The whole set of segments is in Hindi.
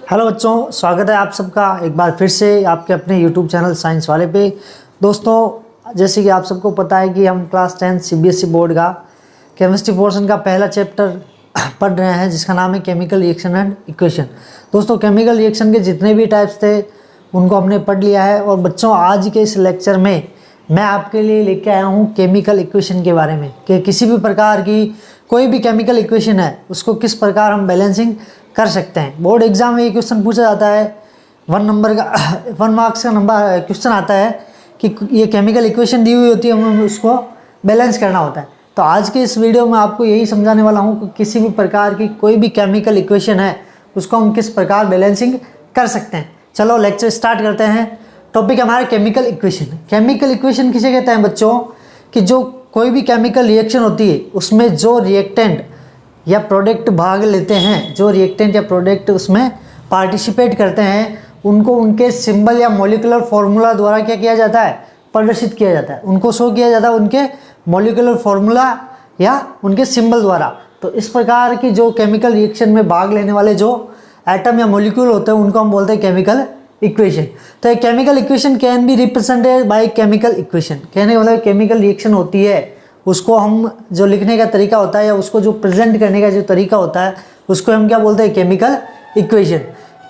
हेलो बच्चों, स्वागत है आप सबका एक बार फिर से आपके अपने YouTube चैनल साइंस वाले पे। दोस्तों, जैसे कि आप सबको पता है कि हम क्लास 10 CBSE बोर्ड का केमिस्ट्री पोर्शन का पहला चैप्टर पढ़ रहे हैं जिसका नाम है केमिकल रिएक्शन एंड इक्वेशन। दोस्तों, केमिकल रिएक्शन के जितने भी टाइप्स थे उनको हमने पढ़ लिया है। और बच्चों, आज के इस लेक्चर में मैं आपके लिए लेके आया हूँ केमिकल इक्वेशन के बारे में कि किसी भी प्रकार की कोई भी केमिकल इक्वेशन है उसको किस प्रकार हम बैलेंसिंग कर सकते हैं। बोर्ड एग्जाम में ये क्वेश्चन पूछा जाता है, 1 मार्क्स का नंबर क्वेश्चन आता है कि ये केमिकल इक्वेशन दी हुई होती है, हमें उसको बैलेंस करना होता है। तो आज के इस वीडियो में आपको यही समझाने वाला हूँ कि किसी भी प्रकार की कोई भी केमिकल इक्वेशन है उसको हम किस प्रकार बैलेंसिंग कर सकते हैं। चलो लेक्चर स्टार्ट करते हैं। टॉपिक हमारा केमिकल इक्वेशन। केमिकल इक्वेशन किसे कहते हैं बच्चों? कि जो कोई भी केमिकल रिएक्शन होती है उसमें जो रिएक्टेंट या प्रोडक्ट भाग लेते हैं, जो रिएक्टेंट या प्रोडक्ट उसमें पार्टिसिपेट करते हैं, उनको उनके सिंबल या मॉलिक्यूलर फॉर्मूला द्वारा क्या किया जाता है? प्रदर्शित किया जाता है। उनको शो किया जाता है उनके मॉलिक्यूलर फॉर्मूला या उनके सिंबल द्वारा। तो इस प्रकार की जो केमिकल रिएक्शन में भाग लेने वाले जो एटम या मॉलिक्यूल होते हैं उनको हम बोलते हैं केमिकल इक्वेशन। तो एक chemical equation can be represented by chemical equation. कहने का मतलब केमिकल रिएक्शन होती है उसको हम जो लिखने का तरीका होता है या उसको जो प्रेजेंट करने का जो तरीका होता है उसको हम क्या बोलते हैं? Chemical equation.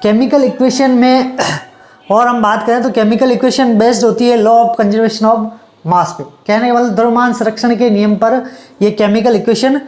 केमिकल इक्वेशन में और हम बात करें तो केमिकल इक्वेशन बेस्ड होती है law of conservation of mass पे। कहने का मतलब द्रव्यमान संरक्षण के नियम पर ये केमिकल इक्वेशन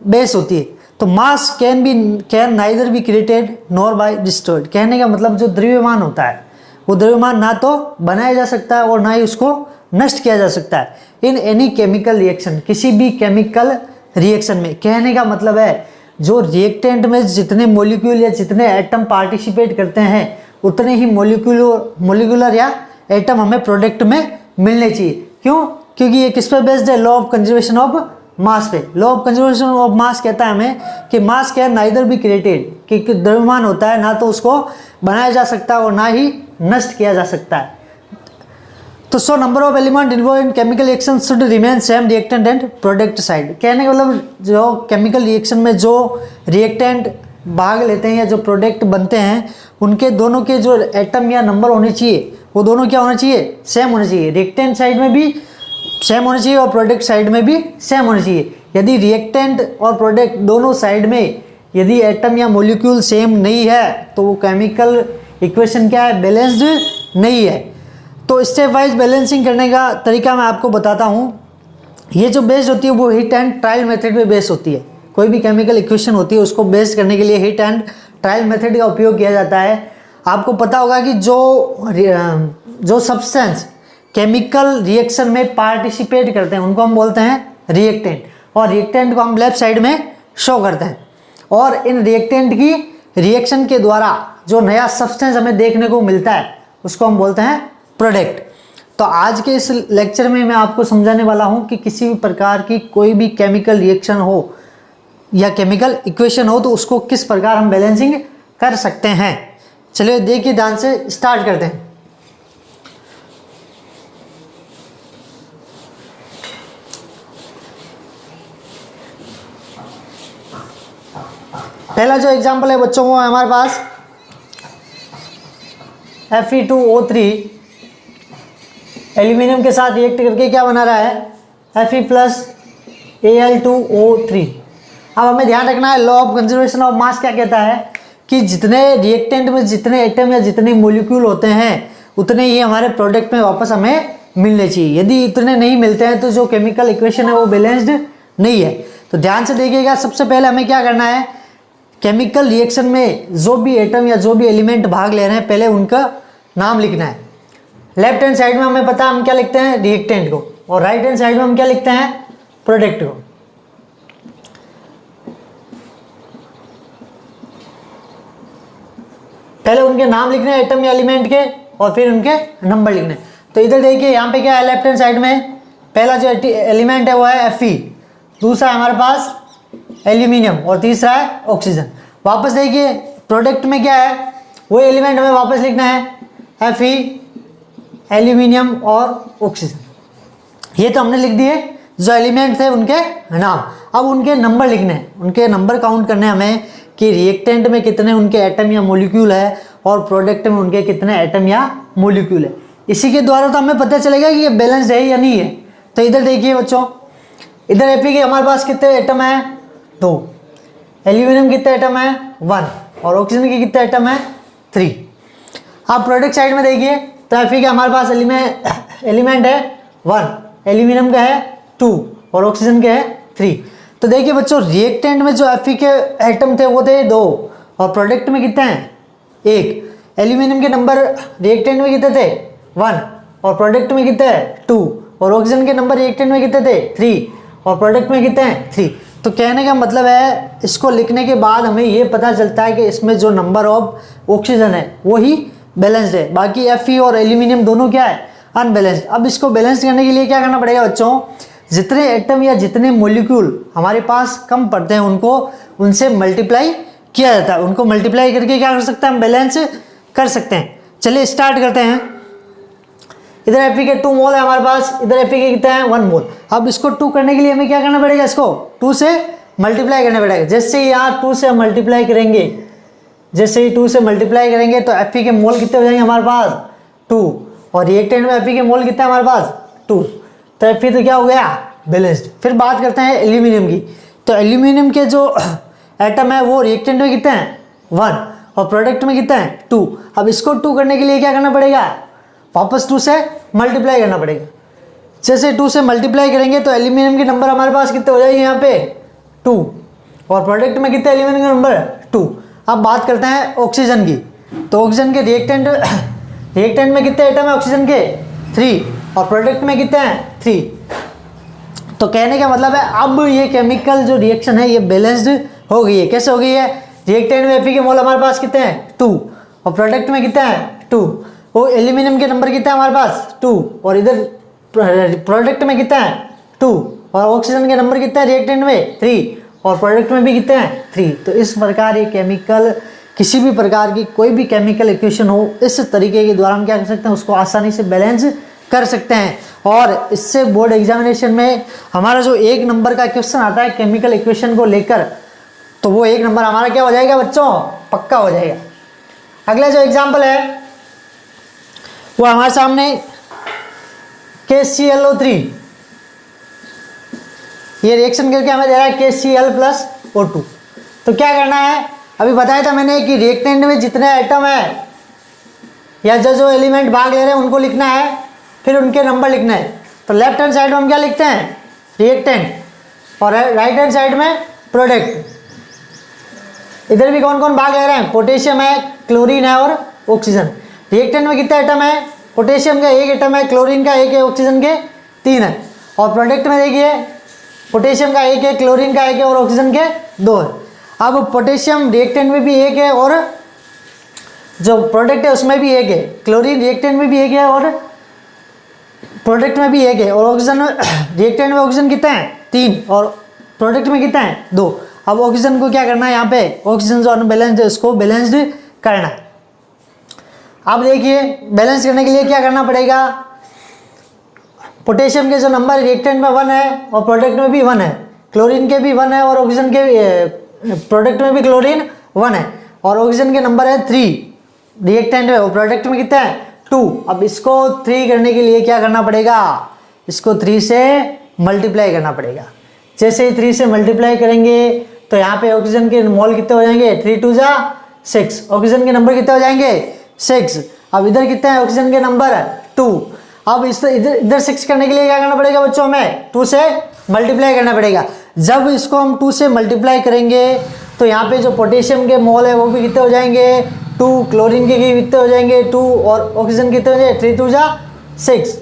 बेस होती है। तो मास can neither be created nor bye destroyed. कहने का मतलब जो द्रव्यमान होता है वो द्रव्यमान ना तो बनाया जा सकता है और ना ही उसको नष्ट किया जा सकता है। इन एनी केमिकल रिएक्शन, किसी भी केमिकल रिएक्शन में। कहने का मतलब है जो रिएक्टेंट में जितने मॉलिक्यूल या जितने एटम पार्टिसिपेट करते हैं उतने ही मॉलिक्यूलर या एटम हमें प्रोडक्ट में मिलने चाहिए। क्यों? क्योंकि ये किस पे बेस्ड है? Law of conservation of mass पे। Law of conservation of mass कहता है हमें कि mass can neither be created, कि द्रव्यमान होता है ना तो उसको बनाया जा सकता है और ना ही नष्ट किया जा सकता है। तो so number of element involve in chemical reaction should remain same reactant and product side. कहने का मतलब जो केमिकल रिएक्शन में जो रिएक्टेंट भाग लेते हैं या जो प्रोडक्ट बनते हैं उनके दोनों के जो एटम या नंबर होने चाहिए वो दोनों क्या होना चाहिए? सेम होने चाहिए। रिएक्टेंट साइड में भी सेम होना चाहिए और प्रोडक्ट साइड में भी सेम होना चाहिए। यदि रिएक्टेंट और प्रोडक्ट दोनों साइड में यदि एटम या मॉलिक्यूल सेम नहीं है तो वो केमिकल इक्वेशन क्या है? बैलेंस्ड नहीं है। तो स्टेप वाइज बैलेंसिंग करने का तरीका मैं आपको बताता हूँ। ये जो बेस्ड होती है वो हिट एंड ट्रायल मेथड पे बेस्ड होती है। कोई भी केमिकल इक्वेशन होती है उसको बेस्ड करने के लिए हिट एंड ट्रायल मेथड का उपयोग किया जाता है। आपको पता होगा कि जो सब्सटेंस केमिकल रिएक्शन में पार्टिसिपेट करते हैं उनको हम बोलते हैं रिएक्टेंट, और रिएक्टेंट को हम लेफ्ट साइड में शो करते हैं। और इन रिएक्टेंट की रिएक्शन के द्वारा जो नया सब्सटेंस हमें देखने को मिलता है उसको हम बोलते हैं प्रोडक्ट। तो आज के इस लेक्चर में मैं आपको समझाने वाला हूं कि किसी भी प्रकार की कोई भी केमिकल रिएक्शन हो या केमिकल इक्वेशन हो तो उसको किस प्रकार हम बैलेंसिंग कर सकते हैं। चलिए देखिए, ध्यान से स्टार्ट करते हैं। पहला जो एग्जांपल है बच्चों वो है हमारे पास Fe2O3 एल्यूमिनियम के साथ रिएक्ट करके क्या बना रहा है? Fe+Al2O3। अब हमें ध्यान रखना है लॉ ऑफ कंजर्वेशन ऑफ मास क्या कहता है कि जितने रिएक्टेंट में जितने एटम या जितने मॉलिक्यूल होते हैं उतने ही हमारे प्रोडक्ट में वापस हमें मिलने चाहिए। यदि इतने नहीं मिलते हैं तो जो केमिकल इक्वेशन है वो बैलेंस्ड नहीं है। तो ध्यान से देखिएगा, सबसे पहले हमें क्या करना है? केमिकल रिएक्शन में जो भी एटम या जो भी एलिमेंट भाग ले रहे हैं पहले उनका नाम लिखना है। लेफ्ट हैंड साइड में हमें पता है हम क्या लिखते हैं? रिएक्टेंट को। और राइट हैंड साइड में हम क्या लिखते हैं? प्रोडक्ट को। पहले उनके नाम लिखने हैं एटम या एलिमेंट के और फिर उनके नंबर लिखने। तो इधर देखिए यहाँ पे क्या है? लेफ्ट हैंड साइड में पहला जो एलिमेंट है वो है Fe, दूसरा है हमारे पास एल्यूमिनियम और तीसरा है ऑक्सीजन। वापस देखिए प्रोडक्ट में क्या है? वो एलिमेंट हमें वापस लिखना है Fe, एल्यूमिनियम और ऑक्सीजन। ये तो हमने लिख दिए जो एलिमेंट थे उनके नाम। अब उनके नंबर लिखने हैं, उनके नंबर काउंट करने हमें कि रिएक्टेंट में कितने उनके एटम या मॉलिक्यूल है और प्रोडक्ट में उनके कितने एटम या मॉलिक्यूल है। इसी के द्वारा तो हमें पता चलेगा कि ये बैलेंस्ड है या नहीं है। तो इधर देखिए बच्चों, इधर एफी के हमारे पास कितने एटम है 2, एल्यूमिनियम कितने एटम है 1 और ऑक्सीजन के कितने एटम है 3। आप प्रोडक्ट साइड में देखिए तो एफी के हमारे पास एलिमेंट है 1, एल्यूमिनियम का है 2 और ऑक्सीजन के है 3। तो देखिए बच्चों, रिएक्टेंट में जो एफी के एटम थे वो थे 2 और प्रोडक्ट में कितने हैं 1। एल्यूमिनियम के नंबर रिएक्टेंट में कितने थे 1 और प्रोडक्ट में कितने हैं 2 और ऑक्सीजन के नंबर रिएक्टेंट में कितने थे 3 और प्रोडक्ट में कितने हैं 3। तो कहने का मतलब है, इसको लिखने के बाद हमें ये पता चलता है कि इसमें जो नंबर ऑफ ऑक्सीजन है वो ही बैलेंस्ड है, बाकी एफई और एल्यूमिनियम दोनों क्या है अनबैलेंस्ड। अब इसको बैलेंस करने के लिए क्या करना पड़ेगा बच्चों, जितने एटम या जितने मॉलिक्यूल हमारे पास कम पड़ते हैं उनको उनसे मल्टीप्लाई किया जाता है, उनको मल्टीप्लाई करके क्या कर सकते हैं हम बैलेंस कर सकते हैं। चलिए स्टार्ट करते हैं। इधर एफी के 2 मोल है हमारे पास, इधर एफी के कितने हैं 1 मोल। अब इसको 2 करने के लिए हमें क्या करना पड़ेगा, इसको 2 से मल्टीप्लाई करना पड़ेगा। जैसे ही यहाँ 2 से मल्टीप्लाई करेंगे, जैसे ही 2 से मल्टीप्लाई करेंगे तो एफी के मोल कितने हो जाएंगे हमारे पास 2 और रिएक्टेंट में एफी के मोल कितने हमारे पास 2। तो एफी तो क्या हो गया बैलेंस्ड। फिर बात करते हैं एल्यूमिनियम की। तो एल्यूमिनियम के जो एटम है वो रिएक्टेंट में कितने हैं 1 और प्रोडक्ट में कितने हैं 2। अब इसको 2 करने के लिए क्या करना पड़ेगा, वापस 2 से मल्टीप्लाई करना पड़ेगा। जैसे 2 से मल्टीप्लाई करेंगे तो एल्यूमिनियम के नंबर हमारे पास कितने हो जाएंगे यहाँ पे 2 और प्रोडक्ट में कितने एल्यूमिनियम के नंबर 2। अब बात करते हैं ऑक्सीजन की। तो ऑक्सीजन के रिएक्टेंट में कितने एटम है ऑक्सीजन के 3 और प्रोडक्ट में कितने हैं 3। तो कहने का मतलब है अब ये केमिकल जो रिएक्शन है ये बैलेंस्ड हो गई है। कैसे हो गई है, रिएक्टेंट में एफी के मोल हमारे पास कितने हैं 2 और प्रोडक्ट में कितने हैं 2। वो एल्यूमिनियम के नंबर कितने हैं हमारे पास 2 और इधर प्रोडक्ट में कितने हैं 2 और ऑक्सीजन के नंबर कितने हैं रिएक्टेंट में 3 और प्रोडक्ट में भी कितने हैं 3। तो इस प्रकार ये केमिकल, किसी भी प्रकार की कोई भी केमिकल इक्वेशन हो, इस तरीके के द्वारा हम क्या कर सकते हैं, उसको आसानी से बैलेंस कर सकते हैं। और इससे बोर्ड एग्जामिनेशन में हमारा जो 1 नंबर का क्वेश्चन आता है केमिकल इक्वेशन को लेकर, तो वो 1 नंबर हमारा क्या हो जाएगा बच्चों, पक्का हो जाएगा। अगला जो एग्जाम्पल है वो हमारे सामने KClO3, ये रिएक्शन करके हमें दे रहा है KCl+O2। तो क्या करना है, अभी बताया था मैंने कि रिएक्टेंट में जितने एटम है या जो एलिमेंट भाग ले रहे हैं उनको लिखना है, फिर उनके नंबर लिखना है। तो लेफ्ट हैंड साइड में हम क्या लिखते हैं रिएक्टेंट और राइट हैंड साइड में प्रोडक्ट। इधर भी कौन कौन भाग ले रहे हैं, पोटेशियम है, क्लोरीन है और ऑक्सीजन। रिएक्टेंट में कितने एटम है, पोटेशियम का 1 एटम है, क्लोरीन का 1 है, ऑक्सीजन के 3 है। और प्रोडक्ट में देखिए पोटेशियम का 1 है, क्लोरीन का 1 है और ऑक्सीजन के 2 है। अब पोटेशियम रिएक्टेंट में भी 1 है और जो प्रोडक्ट है उसमें भी 1 है, क्लोरीन रिएक्टेंट में भी 1 है और प्रोडक्ट में भी 1 है और ऑक्सीजन रिएक्टेंट में ऑक्सीजन कितना है 3 और प्रोडक्ट में कितना है 2। अब ऑक्सीजन को क्या करना है, यहाँ पे ऑक्सीजन जो अनबैलेंस्ड है उसको बैलेंस्ड करना है। अब देखिए बैलेंस करने के लिए क्या करना पड़ेगा, पोटेशियम के जो नंबर रिएक्टेंट में 1 है और प्रोडक्ट में भी 1 है, क्लोरीन के भी 1 है और ऑक्सीजन के प्रोडक्ट में भी क्लोरीन 1 है और ऑक्सीजन के नंबर है 3 रिएक्टेंट में और प्रोडक्ट में कितना है 2। अब इसको 3 करने के लिए क्या करना पड़ेगा, इसको 3 से मल्टीप्लाई करना पड़ेगा। जैसे ही 3 से मल्टीप्लाई करेंगे तो यहाँ पे ऑक्सीजन के मोल कितने हो जाएंगे 3 2 जा 6, ऑक्सीजन के नंबर कितने हो जाएंगे 6। अब इधर कितने हैं ऑक्सीजन के नंबर 2। अब इस इधर 6 करने के लिए क्या करना पड़ेगा बच्चों, हमें 2 से मल्टीप्लाई करना पड़ेगा। जब इसको हम 2 से मल्टीप्लाई करेंगे तो यहाँ पे जो पोटेशियम के मोल है वो भी कितने हो जाएंगे 2, क्लोरीन के कितने हो जाएंगे 2 और ऑक्सीजन कितने हो जाएंगे 3 2 जा 6।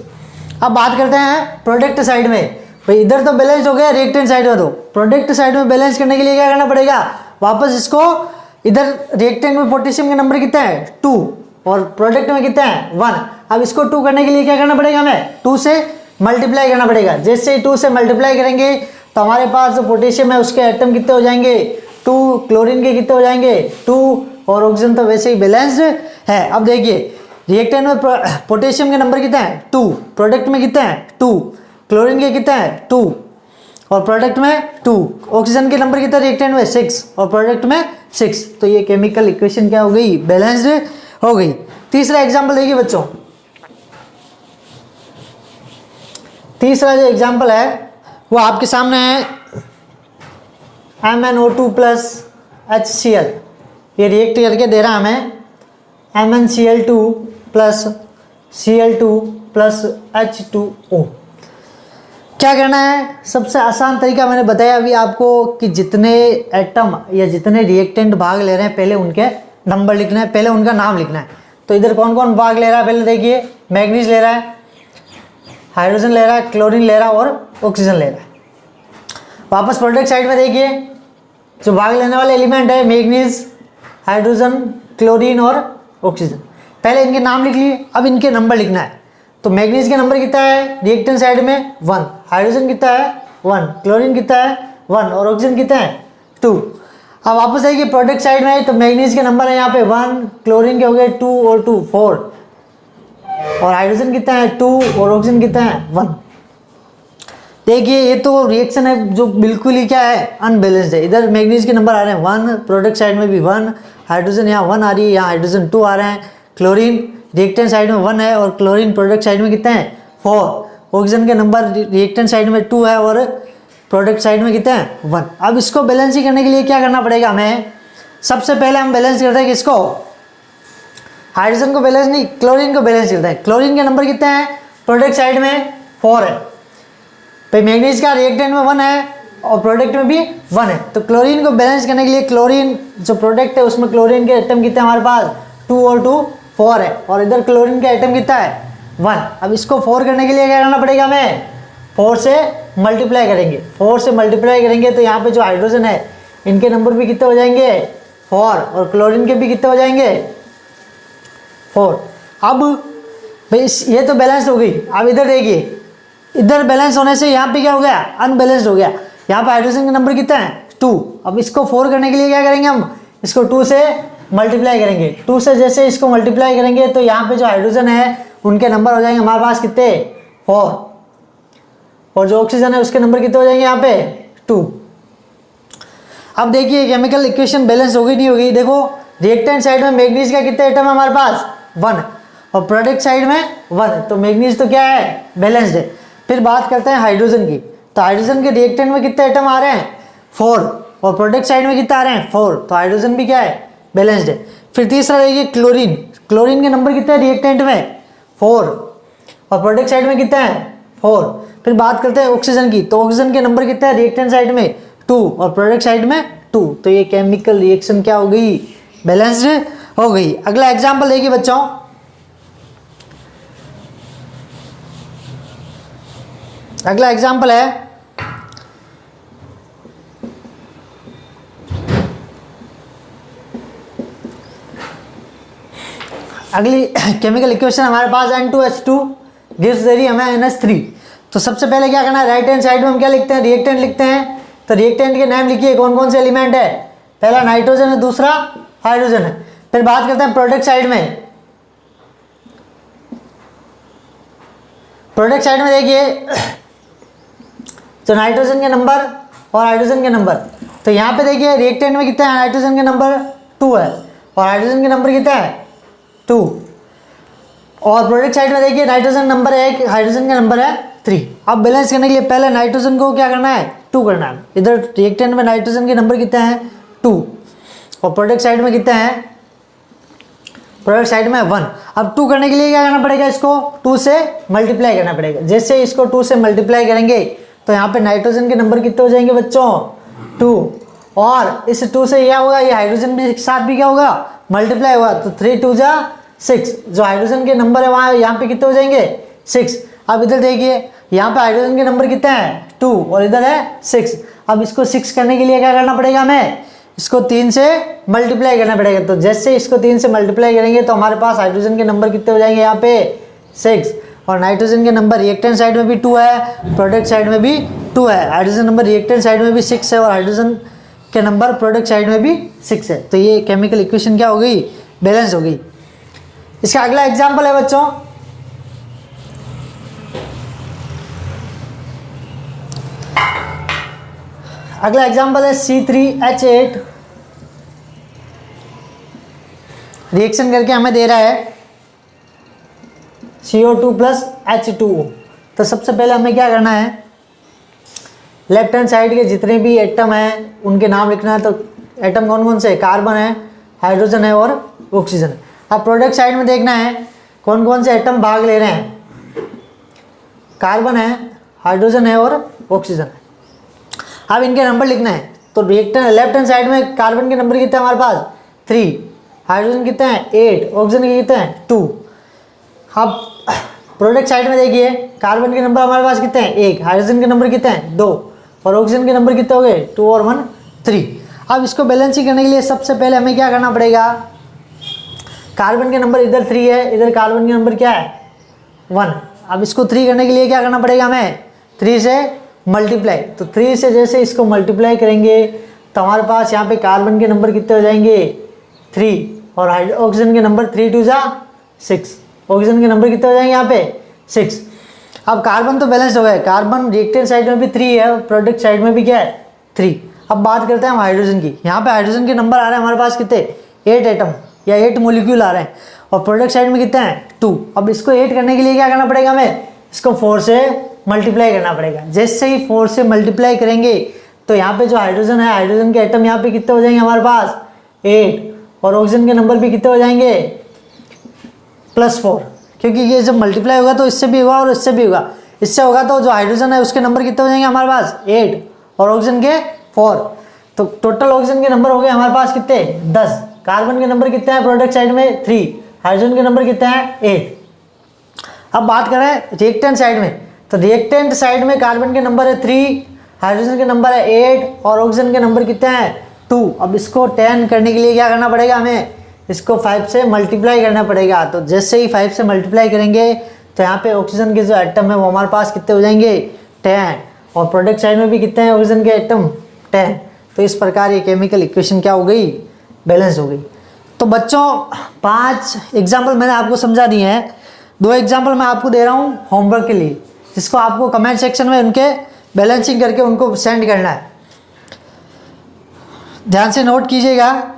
अब बात करते हैं प्रोडक्ट साइड में। भाई इधर तो बैलेंस हो गया, रिएक्टेंट साइड में तो प्रोडक्ट साइड में बैलेंस करने के लिए क्या करना पड़ेगा, वापस इसको इधर रिएक्टेंट में पोटेशियम के नंबर कितने हैं 2 और प्रोडक्ट में कितने हैं 1। अब इसको 2 करने के लिए क्या करना पड़ेगा, हमें 2 से मल्टीप्लाई करना पड़ेगा। जैसे ही 2 से मल्टीप्लाई करेंगे तो हमारे पास जो पोटेशियम है उसके एटम कितने हो जाएंगे 2, क्लोरीन के कितने हो जाएंगे 2 और ऑक्सीजन तो वैसे ही बैलेंस्ड है। अब देखिए रिएक्टेंट में पोटेशियम के नंबर कितने हैं 2, प्रोडक्ट में कितने हैं 2, क्लोरीन के कितने हैं 2 और प्रोडक्ट में 2। ऑक्सीजन के नंबर कितना रिएक्टेंट में 6 और प्रोडक्ट में 6। तो ये केमिकल इक्वेशन क्या हो गई, बैलेंस्ड हो गई। तीसरा एग्जाम्पल देखिए बच्चों, तीसरा जो एग्जाम्पल है वो आपके सामने है MnO2 प्लस HCl। ये रिएक्ट करके दे रहा हमें MnCl2 plus Cl2 plus H2O। क्या करना है, सबसे आसान तरीका मैंने बताया अभी आपको कि जितने एटम या जितने रिएक्टेंट भाग ले रहे हैं पहले उनके नंबर लिखना है, पहले उनका नाम लिखना है। तो इधर कौन कौन भाग ले रहा है पहले देखिए, मैग्नीज ले रहा है, हाइड्रोजन ले रहा है, क्लोरीन ले रहा है और ऑक्सीजन ले रहा है। वापस प्रोडक्ट साइड में देखिए, जो भाग लेने वाले एलिमेंट है मैग्नीज, हाइड्रोजन, क्लोरीन और ऑक्सीजन। पहले इनके नाम लिख लिए, अब इनके नंबर लिखना है। तो मैग्नीज के नंबर कितना है रिएक्टेंट साइड में 1, हाइड्रोजन कितना है 1, क्लोरीन कितना है 1 और ऑक्सीजन कितना है 2। अब वापस आइए प्रोडक्ट साइड में, तो मैग्नीज के नंबर है यहाँ पे 1, क्लोरीन के हो गए 2 और 2 4 और हाइड्रोजन कितना है 2 और ऑक्सीजन कितना है 1। देखिए ये तो रिएक्शन है जो बिल्कुल ही क्या है अनबैलेंस्ड है। इधर मैग्नीज के नंबर आ रहे हैं 1, प्रोडक्ट साइड में भी 1, हाइड्रोजन यहाँ 1 आ रही है, यहाँ हाइड्रोजन 2 आ रहे हैं, क्लोरीन रिएक्टेंट साइड में 1 है और क्लोरीन प्रोडक्ट साइड में कितना है 4, ऑक्सीजन के नंबर रिएक्टेंट साइड में 2 है और प्रोडक्ट साइड में कितना है 1। अब इसको बैलेंस ही करने के लिए क्या करना पड़ेगा हमें, सबसे पहले हम बैलेंस करते हैं किसको, हाइड्रोजन को बैलेंस नहीं, क्लोरीन को बैलेंस करते हैं। क्लोरीन के नंबर कितने हैं प्रोडक्ट साइड में 4 है, भाई मैग्नीज का रिएक्टेंट में 1 है और प्रोडक्ट में भी 1 है। तो क्लोरीन को बैलेंस करने के लिए क्लोरीन जो प्रोडक्ट है उसमें क्लोरीन के एटम कितने हमारे पास 2 और 2 4 है और इधर क्लोरीन का एटम कितना है 1। अब इसको 4 करने के लिए क्या करना पड़ेगा हमें, 4 से मल्टीप्लाई करेंगे। 4 से मल्टीप्लाई करेंगे तो यहाँ पे जो हाइड्रोजन है इनके नंबर भी कितने हो जाएंगे 4 और क्लोरीन के भी कितने हो जाएंगे 4। अब भाई ये तो बैलेंस हो गई। अब इधर देखिए, इधर बैलेंस होने से यहाँ पे क्या हो गया अनबैलेंस्ड हो गया। यहाँ पे हाइड्रोजन का नंबर कितना है 2। अब इसको 4 करने के लिए क्या करेंगे हम, इसको 2 से मल्टीप्लाई करेंगे। 2 से जैसे इसको मल्टीप्लाई करेंगे तो यहाँ पे जो हाइड्रोजन है उनके नंबर हो जाएंगे हमारे पास कितने 4 और जो ऑक्सीजन है उसके नंबर कितने हो जाएंगे यहाँ पे 2। अब देखिए केमिकल इक्वेशन बैलेंस हो गई नहीं होगी। देखो रिएक्टेंट साइड में मैग्नीज का कितने एटम है हमारे पास 1 और प्रोडक्ट साइड में 1, तो मैग्नीज तो क्या है बैलेंस्ड है। फिर बात करते हैं हाइड्रोजन की, तो हाइड्रोजन के रिएक्टेंट में कितने एटम आ रहे हैं 4 और प्रोडक्ट साइड में कितने आ रहे हैं 4, तो हाइड्रोजन भी क्या है बैलेंस्ड है। फिर तीसरा देखिए क्लोरीन, क्लोरीन के नंबर कितने हैं रिएक्टेंट में 4 और प्रोडक्ट साइड में कितने हैं 4। फिर बात करते हैं ऑक्सीजन की, तो ऑक्सीजन के नंबर कितने हैं रिएक्टेंट साइड में 2 और प्रोडक्ट साइड में 2। तो ये केमिकल रिएक्शन क्या हो गई बैलेंस्ड हो गई। अगला एग्जाम्पल देखिए बच्चों, अगला एग्जाम्पल है अगली केमिकल इक्वेशन हमारे पास N2H2 गिव्स दे रही हमें NH3। तो सबसे पहले क्या करना है, राइट हैंड साइड में हम क्या लिखते हैं रिएक्टेंट लिखते हैं। तो रिएक्टेंट के नाम लिखिए कौन कौन से एलिमेंट है, पहला नाइट्रोजन है, दूसरा हाइड्रोजन है। फिर बात करते हैं प्रोडक्ट साइड में, प्रोडक्ट साइड में देखिए तो नाइट्रोजन के नंबर और हाइड्रोजन के नंबर। तो यहाँ पे देखिए रिएक्टेंट में कितना है, नाइट्रोजन के नंबर 2 है और हाइड्रोजन के नंबर कितना है 2 और प्रोडक्ट साइड में देखिए नाइट्रोजन नंबर 1, हाइड्रोजन का नंबर है 3। अब बैलेंस करने के लिए पहले नाइट्रोजन को क्या करना है 2 करना है। इधर रिएक्टेंट में नाइट्रोजन के नंबर कितने हैं 2 और प्रोडक्ट साइड में कितने हैं, प्रोडक्ट साइड में 1। अब 2 करने के लिए क्या करना पड़ेगा, इसको 2 से मल्टीप्लाई करना पड़ेगा। जैसे इसको 2 से मल्टीप्लाई करेंगे तो यहाँ पे नाइट्रोजन के नंबर कितने हो जाएंगे बच्चों 2 और इस 2 से क्या होगा, ये हाइड्रोजन भी साथ भी क्या होगा मल्टीप्लाई होगा। तो 3 2 जा 6, जो हाइड्रोजन के नंबर है वहाँ यहाँ पे कितने हो जाएंगे 6। अब इधर देखिए यहाँ पे हाइड्रोजन के नंबर कितने हैं 2 और इधर है 6। अब इसको 6 करने के लिए क्या करना पड़ेगा हमें, इसको 3 से मल्टीप्लाई करना पड़ेगा। तो जैसे इसको 3 से मल्टीप्लाई करेंगे तो हमारे पास हाइड्रोजन के नंबर कितने हो जाएंगे यहाँ पे 6 और नाइट्रोजन के नंबर रिएक्टेंट साइड में भी 2 है, प्रोडक्ट साइड में भी 2 है। हाइड्रोजन नंबर रिएक्टेंट साइड में भी 6 है और हाइड्रोजन के नंबर प्रोडक्ट साइड में भी 6 है। तो ये केमिकल इक्वेशन क्या हो गई बैलेंस हो गई। इसका अगला एग्जाम्पल है बच्चों, अगला एग्जाम्पल है C3H8 रिएक्शन करके हमें दे रहा है CO2 प्लस H2O। तो सबसे पहले हमें क्या करना है, लेफ्ट हैंड साइड के जितने भी एटम हैं उनके नाम लिखना है। तो एटम कौन कौन से, कार्बन है, हाइड्रोजन है और ऑक्सीजन है। अब प्रोडक्ट साइड में देखना है कौन कौन से एटम भाग ले रहे हैं, कार्बन है, हाइड्रोजन है और ऑक्सीजन है। अब इनके नंबर लिखना है। तो रिएक्टेंट लेफ्ट हैंड साइड में कार्बन के नंबर कितने हैं हमारे पास 3, हाइड्रोजन कितने हैं 8, ऑक्सीजन के कितने हैं 2। अब प्रोडक्ट साइड में देखिए कार्बन के नंबर हमारे पास कितने हैं 1, हाइड्रोजन के नंबर कितने हैं 2 और ऑक्सीजन के नंबर कितने हो गए 2 और 1 3। अब इसको बैलेंसिंग करने के लिए सबसे पहले हमें क्या करना पड़ेगा, कार्बन के नंबर इधर 3 है, इधर कार्बन के नंबर क्या है 1। अब इसको 3 करने के लिए क्या करना पड़ेगा हमें 3 से मल्टीप्लाई। तो 3 से जैसे इसको मल्टीप्लाई करेंगे तो हमारे पास यहाँ पे कार्बन के नंबर कितने हो जाएंगे 3 और ऑक्सीजन के नंबर 3 2 जा 6, ऑक्सीजन के नंबर कितने हो जाएंगे यहाँ पे 6। अब कार्बन तो बैलेंस हो गया, कार्बन रिएक्टेंट साइड में भी 3 है और प्रोडक्ट साइड में भी क्या है 3। अब बात करते हैं हम हाइड्रोजन की। यहाँ पे हाइड्रोजन के नंबर आ रहे हैं हमारे पास कितने 8 एटम या 8 मोलिक्यूल आ रहे हैं और प्रोडक्ट साइड में कितने हैं 2। अब इसको 8 करने के लिए क्या करना पड़ेगा हमें, इसको 4 से मल्टीप्लाई करना पड़ेगा। जैसे ही 4 से मल्टीप्लाई करेंगे तो यहाँ पे जो हाइड्रोजन है, हाइड्रोजन के एटम यहाँ पे कितने हो जाएंगे हमारे पास 8 और ऑक्सीजन के नंबर भी कितने हो जाएंगे +4, क्योंकि ये जब मल्टीप्लाई होगा तो इससे भी होगा और इससे भी होगा। इससे होगा तो जो हाइड्रोजन है उसके नंबर कितने हो जाएंगे हमारे पास 8 और ऑक्सीजन के 4। तो टोटल ऑक्सीजन के नंबर हो गए हमारे पास कितने 10। कार्बन के नंबर कितने हैं प्रोडक्ट साइड में 3, हाइड्रोजन के नंबर कितने हैं 8। अब बात करें रिएक्टेंट साइड में, तो रिएक्टेंट साइड में कार्बन के नंबर है 3, हाइड्रोजन के नंबर है 8 और ऑक्सीजन के नंबर कितने हैं 2। अब इसको 10 करने के लिए क्या करना पड़ेगा हमें, इसको 5 से मल्टीप्लाई करना पड़ेगा। तो जैसे ही 5 से मल्टीप्लाई करेंगे तो यहाँ पे ऑक्सीजन के जो एटम है वो हमारे पास कितने हो जाएंगे 10 और प्रोडक्ट साइड में भी कितने हैं ऑक्सीजन के एटम 10। तो इस प्रकार ये केमिकल इक्वेशन क्या हो गई, बैलेंस हो गई। तो बच्चों 5 एग्जाम्पल मैंने आपको समझा दिए हैं, 2 एग्जाम्पल मैं आपको दे रहा हूँ होमवर्क के लिए, जिसको आपको कमेंट सेक्शन में उनके बैलेंसिंग करके उनको सेंड करना है। ध्यान से नोट कीजिएगा।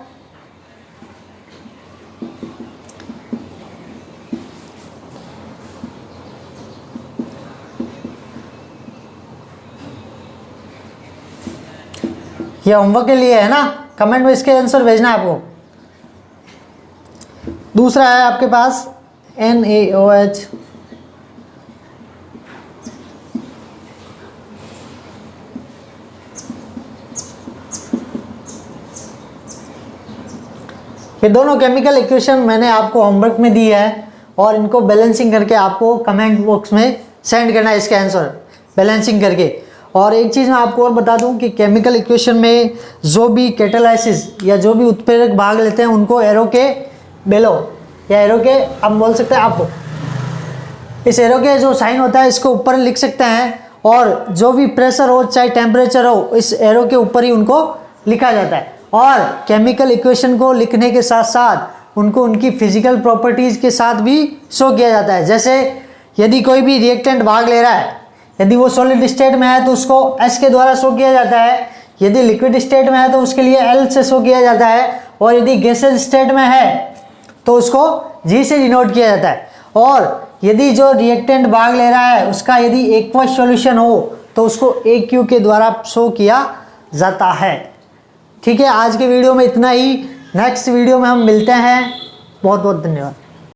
ये होमवर्क के लिए है ना, कमेंट में इसके आंसर भेजना है आपको। दूसरा है आपके पास NaOH, ये दोनों केमिकल इक्वेशन मैंने आपको होमवर्क में दी है और इनको बैलेंसिंग करके आपको कमेंट बॉक्स में सेंड करना है इसके आंसर बैलेंसिंग करके। और एक चीज़ मैं आपको और बता दूं कि केमिकल इक्वेशन में जो भी कैटालाइसिस या जो भी उत्प्रेरक भाग लेते हैं उनको एरो के बेलो या एरो के हम बोल सकते हैं आप, इस एरो के जो साइन होता है इसको ऊपर लिख सकते हैं और जो भी प्रेशर हो चाहे टेम्परेचर हो इस एरो के ऊपर ही उनको लिखा जाता है। और केमिकल इक्वेशन को लिखने के साथ साथ उनको उनकी फिजिकल प्रॉपर्टीज़ के साथ भी शो किया जाता है। जैसे यदि कोई भी रिएक्टेंट भाग ले रहा है, यदि वो सॉलिड स्टेट में है तो उसको S के द्वारा शो किया जाता है, यदि लिक्विड स्टेट में है तो उसके लिए L से शो किया जाता है और यदि गैसेज स्टेट में है तो उसको G से डिनोट किया जाता है। और यदि जो रिएक्टेंट भाग ले रहा है उसका यदि एक्वस सॉल्यूशन हो तो उसको AQ के द्वारा शो किया जाता है। ठीक है, आज के वीडियो में इतना ही। नेक्स्ट वीडियो में हम मिलते हैं। बहुत बहुत धन्यवाद।